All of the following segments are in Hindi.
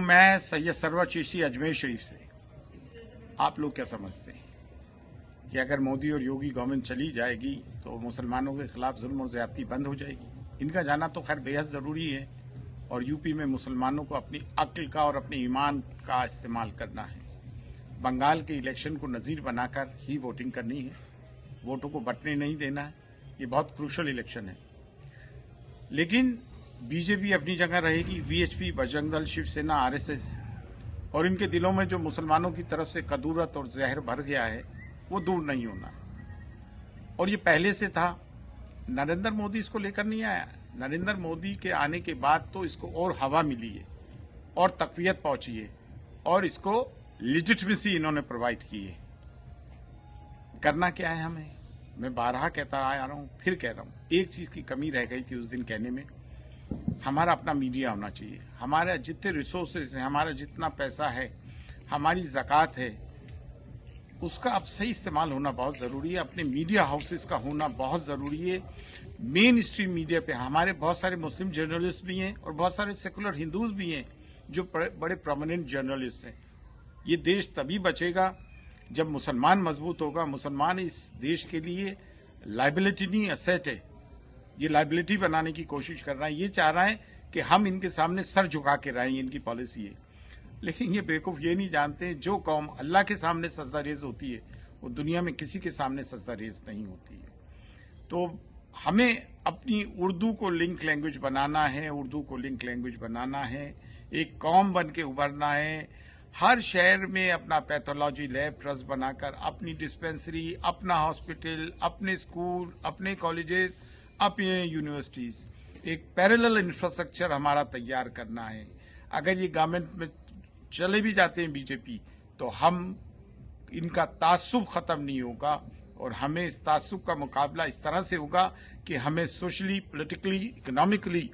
मैं सैयद सरवर चिश्ती अजमेर शरीफ से, आप लोग क्या समझते हैं कि अगर मोदी और योगी गवर्नमेंट चली जाएगी तो मुसलमानों के खिलाफ जुल्म और ज्यादती बंद हो जाएगी? इनका जाना तो खैर बेहद ज़रूरी है और यूपी में मुसलमानों को अपनी अक्ल का और अपने ईमान का इस्तेमाल करना है। बंगाल के इलेक्शन को नज़ीर बनाकर ही वोटिंग करनी है, वोटों को बंटने नहीं देना है। ये बहुत क्रूशल इलेक्शन है। लेकिन बीजेपी अपनी जगह रहेगी, वीएचपी, बजरंग दल, शिवसेना, आरएसएस और इनके दिलों में जो मुसलमानों की तरफ से कदूरत और जहर भर गया है वो दूर नहीं होना है। और ये पहले से था, नरेंद्र मोदी इसको लेकर नहीं आया। नरेंद्र मोदी के आने के बाद तो इसको और हवा मिली है और तक़वियत पहुंची है और इसको लेजिटिमेसी इन्होंने प्रोवाइड की है। करना क्या है हमें? मैं बारहा कहता आ रहा हूँ, फिर कह रहा हूँ, एक चीज़ की कमी रह गई थी उस दिन कहने में। हमारा अपना मीडिया होना चाहिए। हमारे जितने रिसोर्सेज हैं, हमारा जितना पैसा है, हमारी ज़कात है, उसका अब सही इस्तेमाल होना बहुत ज़रूरी है। अपने मीडिया हाउसेस का होना बहुत ज़रूरी है। मेन स्ट्रीम मीडिया पे हमारे बहुत सारे मुस्लिम जर्नलिस्ट भी हैं और बहुत सारे सेकुलर हिंदूज भी हैं जो बड़े प्रोमिनेंट जर्नलिस्ट हैं। ये देश तभी बचेगा जब मुसलमान मजबूत होगा। मुसलमान इस देश के लिए लाइबिलिटी नहीं, एसेट है। ये लाइबिलिटी बनाने की कोशिश कर रहा है। ये चाह रहा है कि हम इनके सामने सर झुका के रहें, इनकी पॉलिसी है। लेकिन ये बेवकूफ़ ये नहीं जानते, जो कौम अल्लाह के सामने सजदा रेज होती है वो दुनिया में किसी के सामने सजदा रेज नहीं होती है। तो हमें अपनी उर्दू को लिंक लैंग्वेज बनाना है, उर्दू को लिंक लैंग्वेज बनाना है, एक कौम बन के उभरना है। हर शहर में अपना पैथोलॉजी लैब ट्रस्ट बनाकर अपनी डिस्पेंसरी, अपना हॉस्पिटल, अपने स्कूल, अपने कॉलेजेस, अपने यूनिवर्सिटीज़, एक पैरेलल इंफ्रास्ट्रक्चर हमारा तैयार करना है। अगर ये गवर्नमेंट में चले भी जाते हैं बीजेपी तो हम इनका तासुब ख़त्म नहीं होगा और हमें इस तासुब का मुकाबला इस तरह से होगा कि हमें सोशली, पॉलिटिकली, इकोनॉमिकली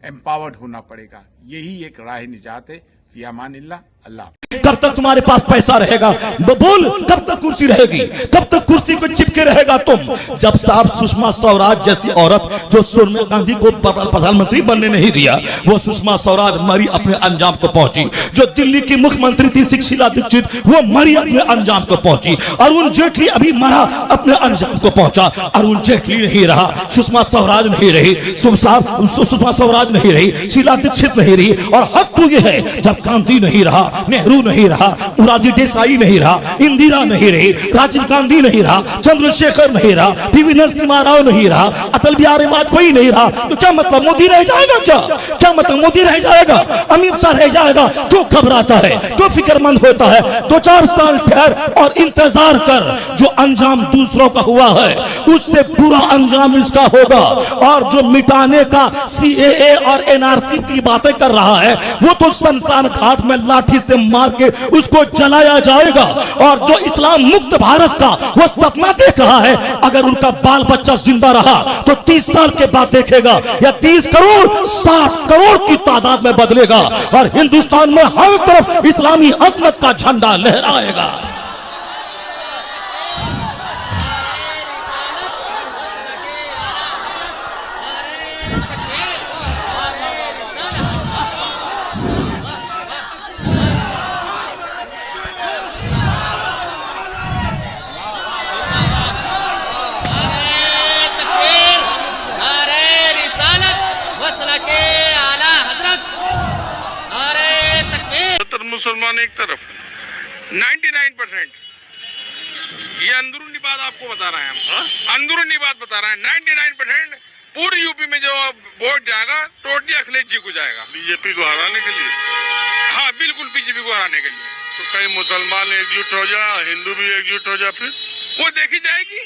एम्पावर्ड होना पड़ेगा। यही एक राह निजात है। फी अमानिल्लाह। अल्लाह। कब तक तुम्हारे पास पैसा रहेगा? बोल, कब तक कुर्सी रहेगी? कब तक कुर्सी को चिपके रहेगा तुम? जब साहब सुषमा स्वराज जैसी औरत जो सोनिया गांधी को प्रधानमंत्री बनने नहीं दिया, वो सुषमा स्वराज मरी, अपने अंजाम को पहुंची। जो दिल्ली की मुख्यमंत्री थी शीला दीक्षित, वो मरी, अपने अंजाम को पहुंची। अरुण जेटली अभी मरा, अपने अंजाम को पहुंचा। अरुण जेटली नहीं रहा, सुषमा स्वराज नहीं रही, सुषमा स्वराज नहीं रही, शीला दीक्षित नहीं रही। और हक तो यह है, जब गांधी नहीं रहा, नेहरू नहीं रहा, मोरारजी देसाई नहीं रहा, इंदिरा नहीं रही, राजीव गांधी नहीं रहा, चंद्रशेखर नहीं रहा, पीवी नरसिम्हा राव नहीं रहा, अटल बिहारी वाजपेयी नहीं रहा, तो क्या मतलब मोदी रह जाएगा? क्या मतलब मोदी रह जाएगा? अमित शाह रह जाएगा? क्यों घबराता है, क्यों फिक्रमंद होता है? 2-4 साल ठहर और इंतजार कर। जो अंजाम दूसरों का हुआ है उससे बुरा अंजाम इसका होगा। और जो मिटाने का सीएए और एनआरसी की बातें कर रहा है, वो तो शमशान घाट में लाठी से मार के उसको जलाया जाएगा। और जो इस्लाम मुक्त भारत का वो सपना देख रहा है, अगर उनका बाल बच्चा जिंदा रहा तो 30 साल के बाद देखेगा, या 30 करोड़ 60 करोड़ की तादाद में बदलेगा और हिंदुस्तान में हर तरफ इस्लामी अजमत का झंडा लहराएगा। मुसलमान एक तरफ 99%, ये अंदरूनी बात आपको बता रहे हैं हम, अंदरूनी बात बता रहे हैं। 99% पूरी यूपी में जो वोट जाएगा टोटली अखिलेश जी को जाएगा, बीजेपी को हराने के लिए। हाँ बिल्कुल, बीजेपी को हराने के लिए। तो कहीं मुसलमान एकजुट हो जा, हिंदू भी एकजुट हो जा, फिर वो देखी जाएगी।